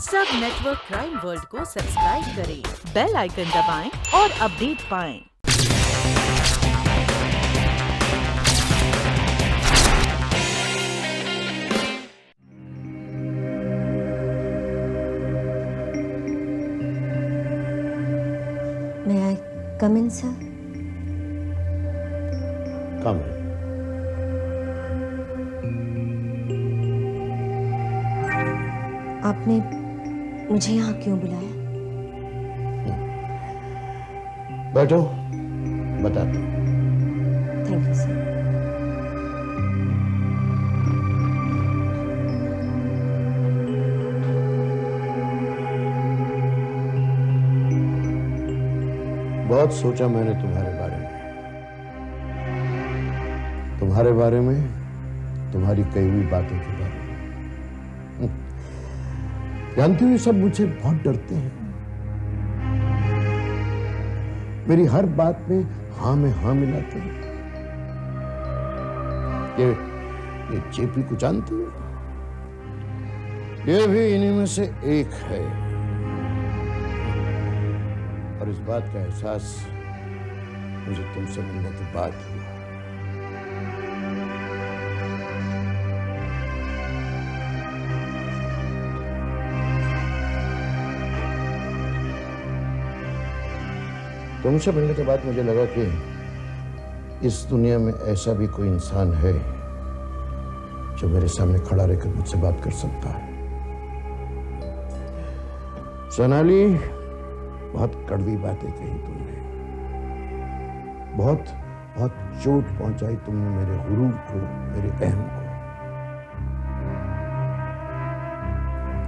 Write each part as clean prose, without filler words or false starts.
सब network crime world को subscribe करें, बेल आइकन दबाएं और अपडेट पाएं। May I come in, sir? Come in. आपने मुझे यहाँ क्यों बुलाया? बैठो, बताता हूँ। Thank you sir. बहुत सोचा मैंने तुम्हारे बारे में, तुम्हारी कही हुई बातों के बारे में। जानती हो, ये सब मुझसे बहुत डरते हैं। मेरी हर बात में हाँ में हाँ मिलाते हैं। ये जेपी को जानती हो? ये भी इन्हीं में से एक है। और इस बात का एहसास मुझे तुमसे मिलने के बाद हुआ। तुमसे मिलने के बाद मुझे लगा कि इस दुनिया में ऐसा भी कोई इंसान है जो मेरे सामने खड़ा रहकर मुझसे बात कर सकता है। सोनाली, बहुत कड़वी बातें कही तुमने, बहुत बहुत चोट पहुंचाई तुमने मेरे गुरूर को, मेरे अहम को।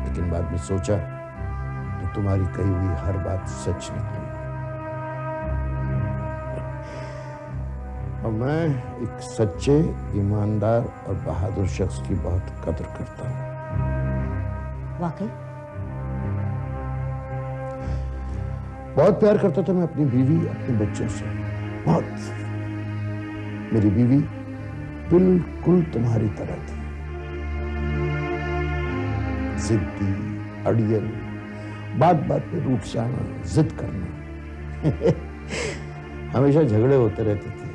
लेकिन बाद में सोचा कि तुम्हारी कही हुई हर बात सच निकली। और मैं एक सच्चे, ईमानदार और बहादुर शख्स की बहुत कदर करता हूं। वाकई? बहुत प्यार करता था मैं अपनी बीवी, अपने बच्चों से, बहुत। मेरी बीवी बिल्कुल तुम्हारी तरह थी, जिद्दी, अड़ियल, बात बात पे रूठ जाना, जिद करना। हमेशा झगड़े होते रहते थे,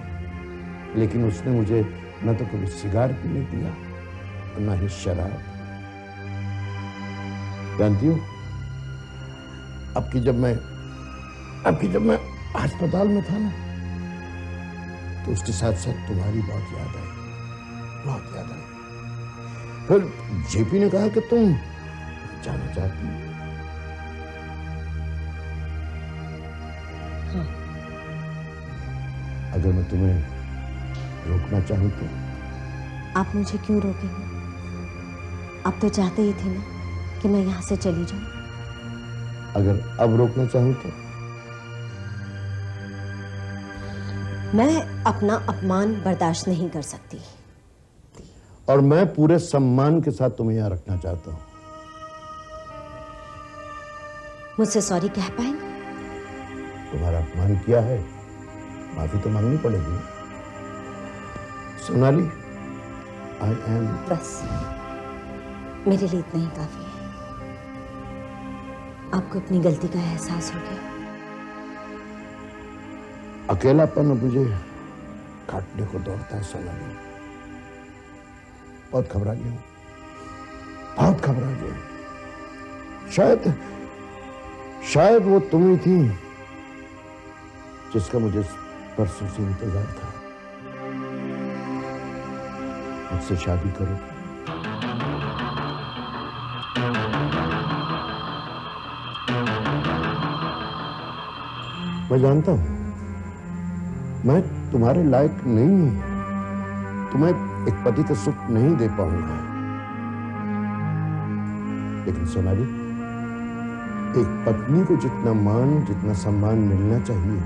लेकिन उसने मुझे न तो कभी सिगार पीने दिया और न ही शराब। जानती हो, अब की जब मैं अस्पताल में था ना, तो उसके साथ साथ तुम्हारी बहुत याद आई। फिर जेपी ने कहा कि तुम जाना चाहती हो। हाँ। अगर मैं तुम्हें रोकना चाहूं तो? आप मुझे क्यों रोकेंगे? आप तो चाहते ही थे ना कि मैं यहाँ से चली जाऊं। अगर अब रोकना चाहूं तो? मैं अपना अपमान बर्दाश्त नहीं कर सकती। और मैं पूरे सम्मान के साथ तुम्हें यहाँ रखना चाहता हूं। मुझसे सॉरी कह पाएंगे? तुम्हारा अपमान किया है, माफी तो मांगनी पड़ेगी। Sonali, I am. बस, मेरे लिए इतना ही काफी है। आपको अपनी गलती का एहसास हो गया। अकेलापन मुझे काटने को दौड़ता है सोनाली। बहुत घबरा गया हूं। शायद वो तुम ही थी जिसका मुझे परसों से इंतजार था। मुझसे शादी करो। मैं जानता हूं मैं तुम्हारे लायक नहीं हूं, तुम्हें एक पति का सुख नहीं दे पाऊंगा। लेकिन सोनाली, एक पत्नी को जितना मान, जितना सम्मान मिलना चाहिए,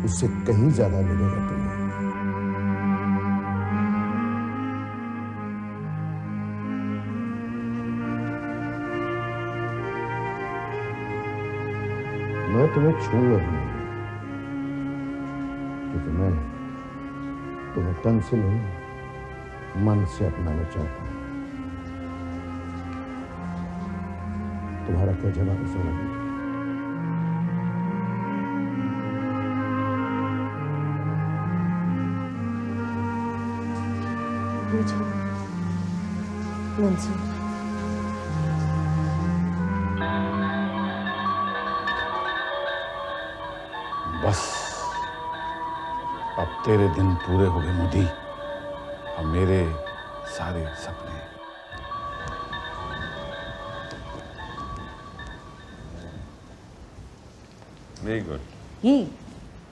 उससे कहीं ज्यादा मिलेगा तुम्हें। मैं तुम्हें छूंगा भी नहीं, क्योंकि मैं तुम्हें तन से नहीं, मन से अपनाना चाहता हूं। तुम्हारा क्या जवाब है सोनाली? मुझे मंजूर है। बस अब तेरे दिन पूरे हो गए मोदी, अब मेरे सारे सपने। Very good. ये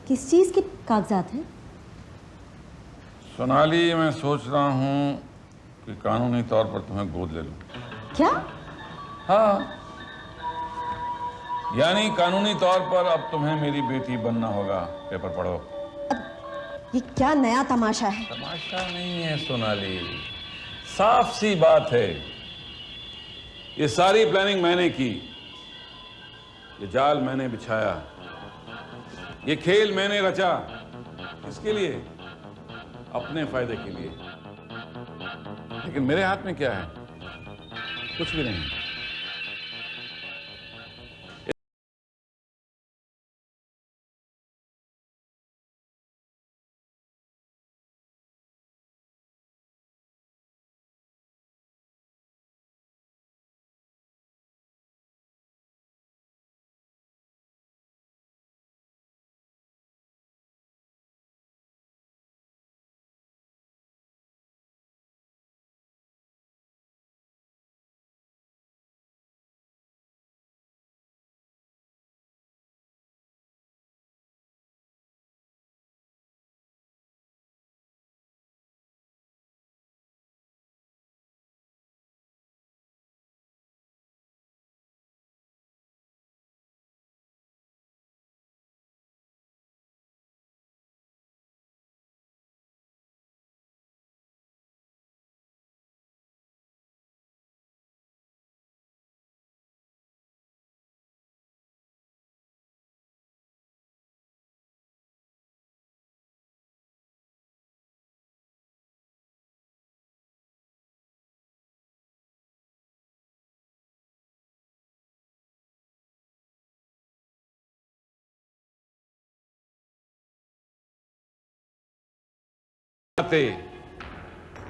किस चीज के कागजात हैं? सोनाली, मैं सोच रहा हूं कि कानूनी तौर पर तुम्हें गोद ले लूं। क्या? हाँ, यानी कानूनी तौर पर अब तुम्हें मेरी बेटी बनना होगा। पेपर पढ़ो। ये क्या नया तमाशा है? तमाशा नहीं है सोनाली, साफ सी बात है। ये सारी प्लानिंग मैंने की, ये जाल मैंने बिछाया, ये खेल मैंने रचा। किसके लिए? अपने फायदे के लिए। लेकिन मेरे हाथ में क्या है? कुछ भी नहीं।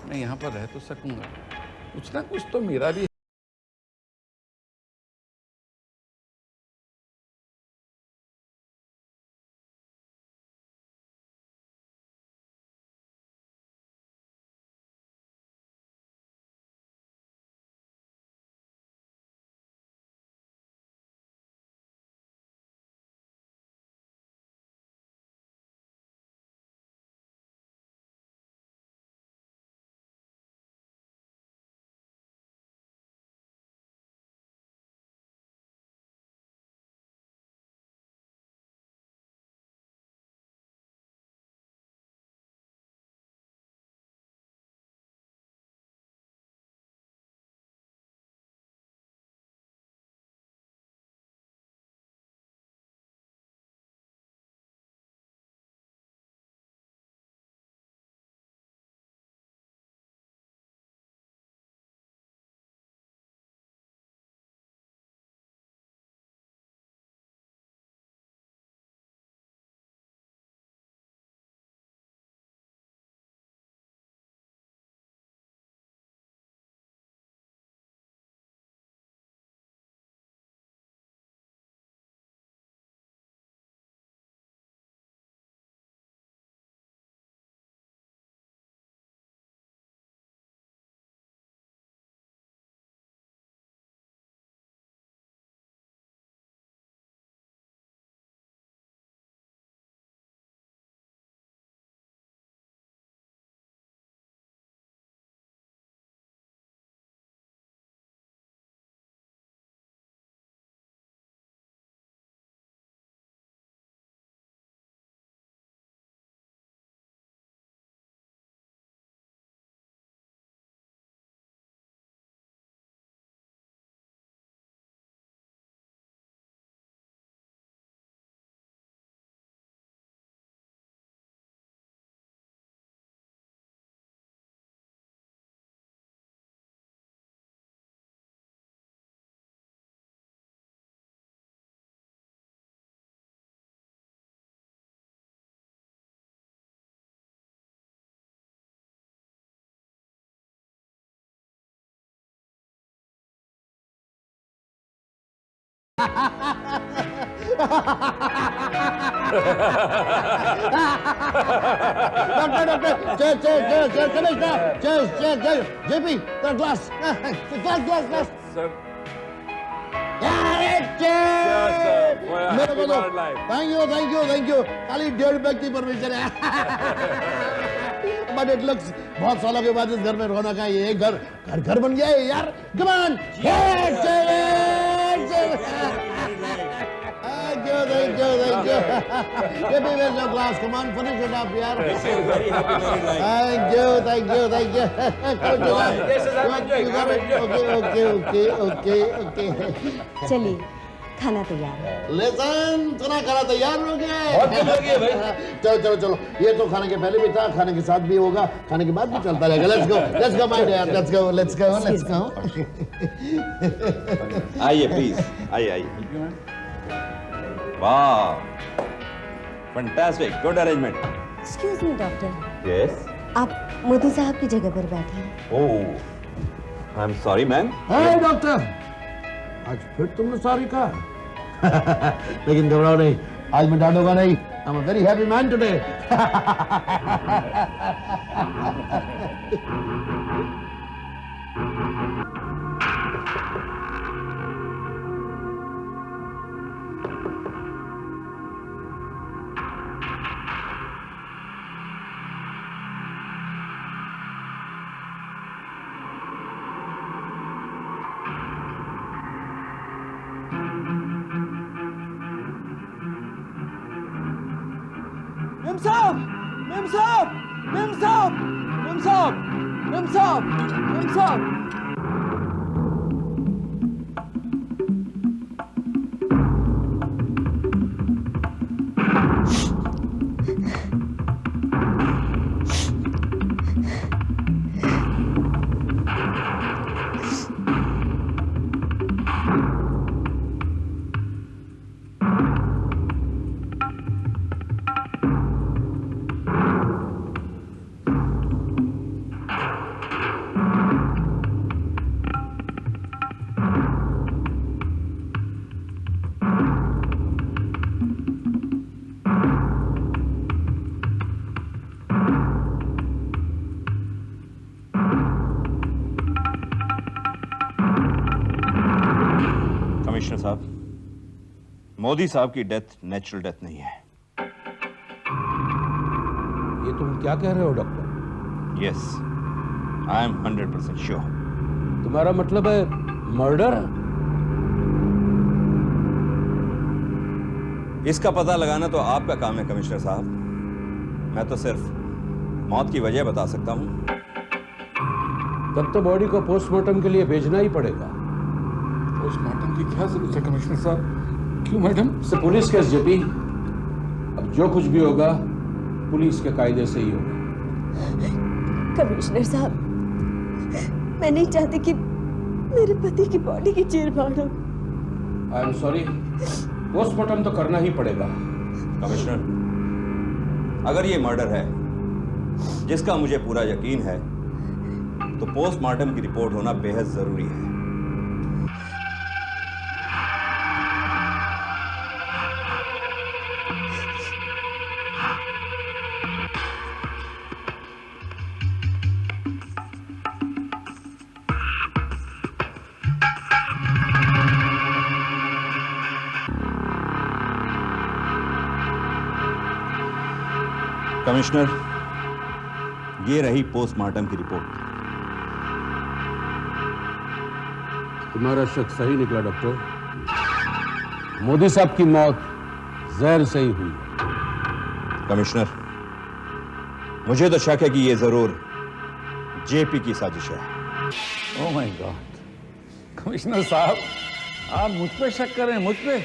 मैं यहां पर रह तो सकूंगा, कुछ ना कुछ तो मेरा भी doctor JP glass glass sir मेरे को तो थैंक यू खाली 1.5 रुपए की परमिशन है बट इट लुक्स बहुत सालों के बाद इस घर में रौनक आई है घर बन गया है यार come on thank you give me a glass come on finish it up yaar thank you okay चलिए खाना तैयार है। लेसन खाना तैयार हो गया भाई चलो ये तो खाने के पहले भी था खाने के साथ भी होगा खाने के बाद भी चलता रहेगा let's go my dear let's go आइए प्लीज आइए वाह fantastic good arrangement excuse me doctor, yes आप मोदी साहब की जगह पर बैठे हैं। Oh I am sorry ma'am hi doctor आज फिर तुमने सॉरी कहा लेकिन घबराओ नहीं आज मैं डांटूंगा नहीं I am a very happy man today commissioner साहब मोदी साहब की डेथ नेचुरल डेथ नहीं है। ये तुम क्या कह रहे हो doctor? Yes I am 100% sure. तुम्हारा मतलब है मर्डर? इसका पता लगाना तो आपका काम है कमिश्नर साहब, मैं तो सिर्फ मौत की वजह बता सकता हूं। तब तो बॉडी को पोस्टमार्टम के लिए भेजना ही पड़ेगा। पोस्टमार्टम की क्या जरूरत है कमिश्नर साहब? क्यों मैडम? से पुलिस केस जेपी, अब जो कुछ भी होगा पुलिस के कायदे से ही होगा। कमिश्नर साहब, मैं नहीं चाहती कि मेरे पति की बॉडी की चीर-फाड़ हो। आई एम सॉरी, पोस्टमार्टम तो करना ही पड़ेगा। कमिश्नर, अगर ये मर्डर है जिसका मुझे पूरा यकीन है तो पोस्टमार्टम की रिपोर्ट होना बेहद जरूरी है। कमिश्नर, ये रही पोस्टमार्टम की रिपोर्ट। तुम्हारा शक सही निकला डॉक्टर, मोदी साहब की मौत जहर से ही हुई। कमिश्नर, मुझे तो शक है कि ये जरूर जेपी की साजिश है। ओह माय गॉड, कमिश्नर साहब आप मुझ पे शक कर रहे हैं? मुझ पे?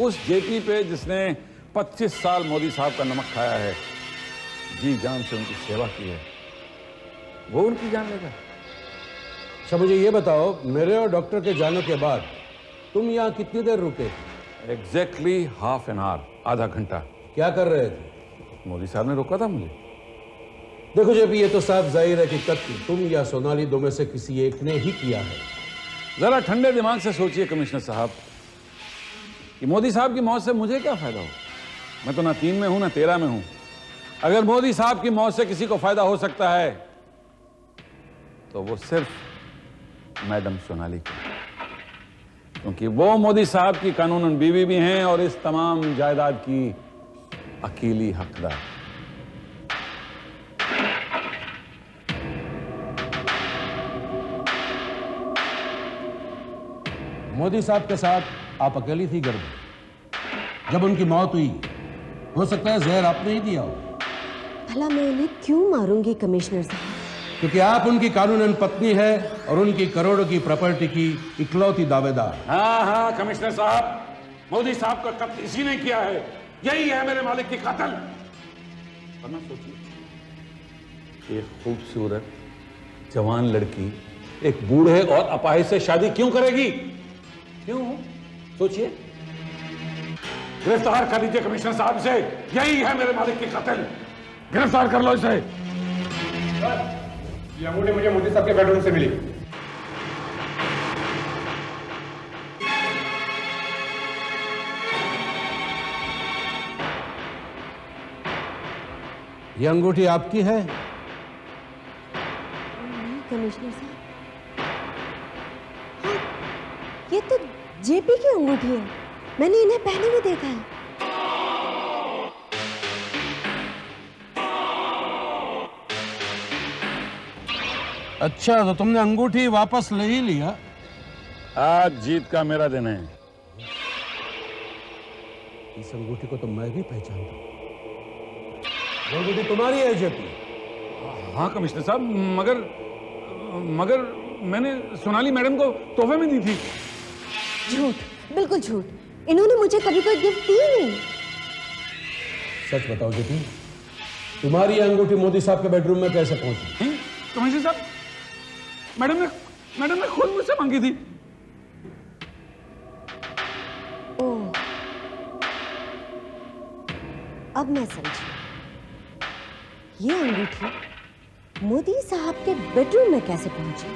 उस जेपी पे जिसने 25 साल मोदी साहब का नमक खाया है, जी जान से उनकी सेवा की है, वो उनकी जान लेगा? अच्छा मुझे ये बताओ, मेरे और डॉक्टर के जाने के बाद तुम यहाँ कितनी देर रुके? एग्जैक्टली हाफ एन आवर, आधा घंटा। क्या कर रहे थे? मोदी साहब ने रोका था मुझे। देखो जब ये तो साफ जाहिर है कि कत्ल तुम या सोनाली दो में से किसी एक ने ही किया है। जरा ठंडे दिमाग से सोचिए कमिश्नर साहब, कि मोदी साहब की मौत से मुझे क्या फायदा हो। मैं तो ना 3 में हूं ना 13 में हूं। अगर मोदी साहब की मौत से किसी को फायदा हो सकता है तो वो सिर्फ मैडम सोनाली को, क्योंकि वो मोदी साहब की कानूनन बीवी भी हैं और इस तमाम जायदाद की अकेली हकदार। मोदी साहब के साथ आप अकेली थी घर में जब उनकी मौत हुई। हो सकता है जहर आपने ही दिया हो। भला मैं उन्हें क्यों मारूंगी कमिश्नर साहब? क्योंकि आप उनकी कानूनन पत्नी है और उनकी करोड़ों की प्रॉपर्टी की इकलौती दावेदार। हाँ हाँ कमिश्नर साहब, मोदी साहब का कत्ल इसी ने किया है। यही है मेरे मालिक की कातिल। वरना सोचिए, एक खूबसूरत जवान लड़की एक बूढ़े और अपाहिज से शादी क्यों करेगी? क्यों? सोचिए। गिरफ्तार कर लीजिए कमिश्नर साहब से। यही है मेरे मालिक की कातिल। गिरफ्तार कर लो इसे। ये अंगूठी मुझे मोदी साहब के बेडरूम से मिली। ये अंगूठी आपकी है? नहीं कमिश्नर साहब, हाँ, ये तो जेपी की अंगूठी है। मैंने इन्हें पहने हुए देखा है। अच्छा, तो तुमने अंगूठी वापस ले ही लिया। आज जीत का मेरा दिन है। इस अंगूठी को तो मैं भी पहचानता हूं। अंगूठी तुम्हारी है जेपी? हाँ कमिश्नर साहब, मगर मैंने सोनाली मैडम को तोहफे में दी थी। झूठ, बिल्कुल झूठ। इन्होंने मुझे कभी कोई गिफ्ट दी नहीं। सच बताओ जेपी, तुम्हारी ये अंगूठी मोदी साहब के बेडरूम में कैसे पहुंची? कमिश्नर साहब, मैडम ने खुद मुझसे मांगी थी। ओह, अब मैं समझी। ये अंगूठी मोदी साहब के बेडरूम में कैसे पहुंची?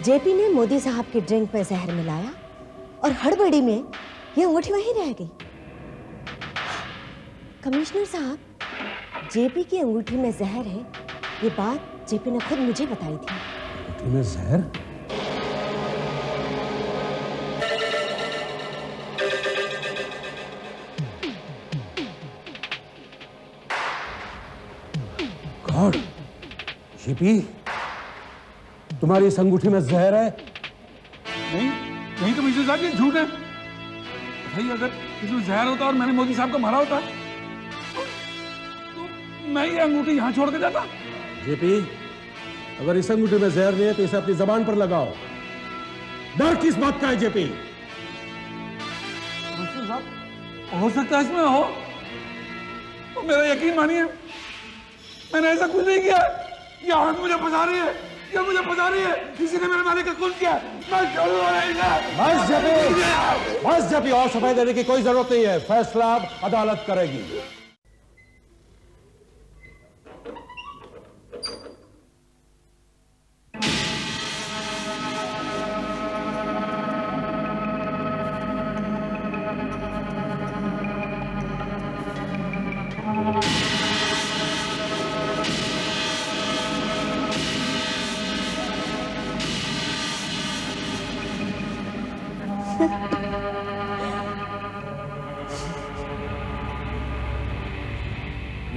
जेपी ने मोदी साहब की ड्रिंक में जहर मिलाया और हड़बड़ी में ये अंगूठी वहीं रह गई। कमिश्नर साहब, जेपी की अंगूठी में जहर है, ये बात जेपी ने खुद मुझे बताई थी। अंगूठी में जहर? गॉड, जेपी, तुम्हारी इस अंगूठी में जहर है? नहीं कमिश्नर साहब, ये झूठ है। भाई अगर इसमें जहर होता और मैंने मोदी साहब को मारा होता तो मैं ये अंगूठी यहां छोड़ के जाता। जेपी, अगर इस अंगूठी में जहर नहीं है तो इसे अपनी जबान पर लगाओ। डर किस बात का है जेपी? कमिश्नर साहब, हो सकता है इसमें हो, तो मेरा यकीन मानिए, मैंने ऐसा कुछ नहीं किया। ये औरत मुझे फंसा रही है, ये मुझे फंसा रही है। किसी ने मेरे मालिक का खून किया। मैं छोड़ूंगा नहीं। बस जेपी, और सफाई देने की कोई जरूरत नहीं है। फैसला अब अदालत करेगी।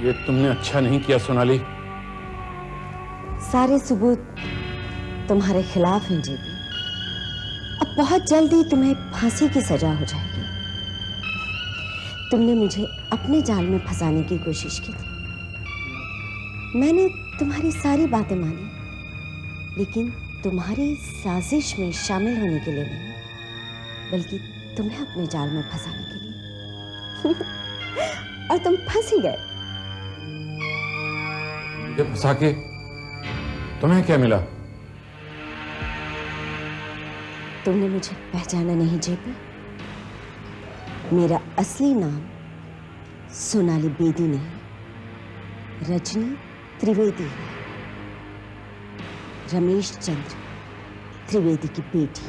ये तुमने अच्छा नहीं किया सोनाली। सारे सबूत तुम्हारे खिलाफ हैं जेपी। अब बहुत जल्दी तुम्हें फांसी की सजा हो जाएगी। तुमने मुझे अपने जाल में फंसाने की कोशिश की थी। मैंने तुम्हारी सारी बातें मानी, लेकिन तुम्हारी साजिश में शामिल होने के लिए नहीं, बल्कि तुम्हें अपने जाल में फंसाने के लिए। और तुम फंस ही गए। मुझे फंसा के तुम्हें क्या मिला? तुमने मुझे पहचाना नहीं जेपी। मेरा असली नाम सोनाली बेदी नहीं, रजनी त्रिवेदी है। रमेश चंद्र त्रिवेदी की बेटी।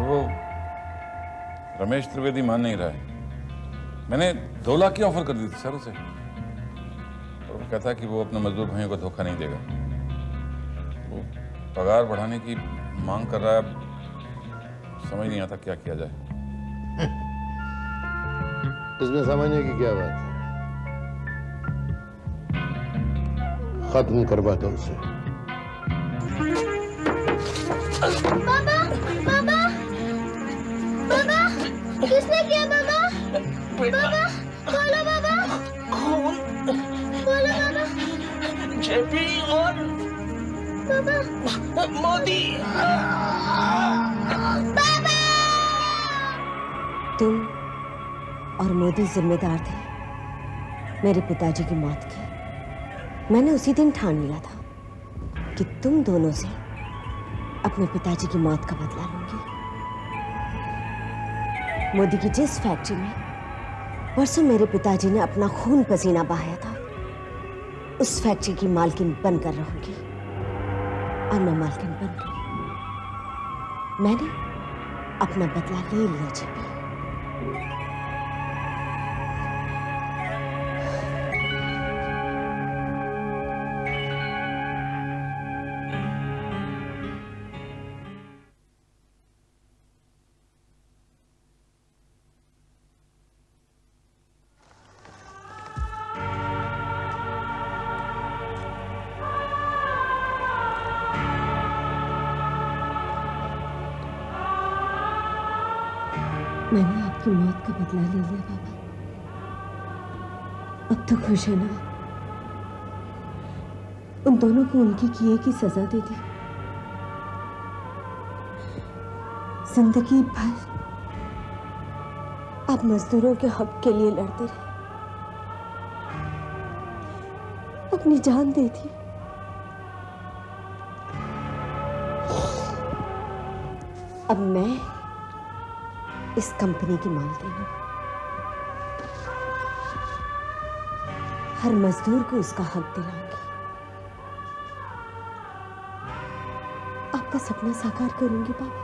वो रमेश त्रिवेदी मान नहीं रहा है। मैंने 2 लाख की ऑफर कर दी थी सर उसे, और वो कहता है कि वो अपने मजदूर भाइयों को धोखा नहीं देगा। वो पगार बढ़ाने की मांग कर रहा है, समझ नहीं आता क्या किया जाए। इसमें समझने की क्या बात है? खत्म करवा दो उसे। बाबा, बाबा, बाबा, किसने किया बाबा? बाबा, बोलो बाबा, बोलो बाबा। जेपी और बाबा, मोदी। बाबा। तुम और मोदी जिम्मेदार थे मेरे पिताजी की मौत की। मैंने उसी दिन ठान लिया था कि तुम दोनों से अपने पिताजी की मौत का बदला लूंगी। मोदी की जिस फैक्ट्री में परसों मेरे पिताजी ने अपना खून पसीना बहाया था, उस फैक्ट्री की मालकिन बनकर रहूंगी। और मैं मालकिन बन गई। मैंने अपना बदला ले लिया जेपी। मैंने आपकी मौत का बदला ले लिया बाबा। अब तो खुश है ना? उन दोनों को उनकी किए की सजा दे दी। जिंदगी भर आप मजदूरों के हक के लिए लड़ते रहे, अपनी जान दे दी। अब मैं इस कंपनी की मालकिन हूं। हर मजदूर को उसका हक दिलाऊंगी। आपका सपना साकार करूंगी बाबा।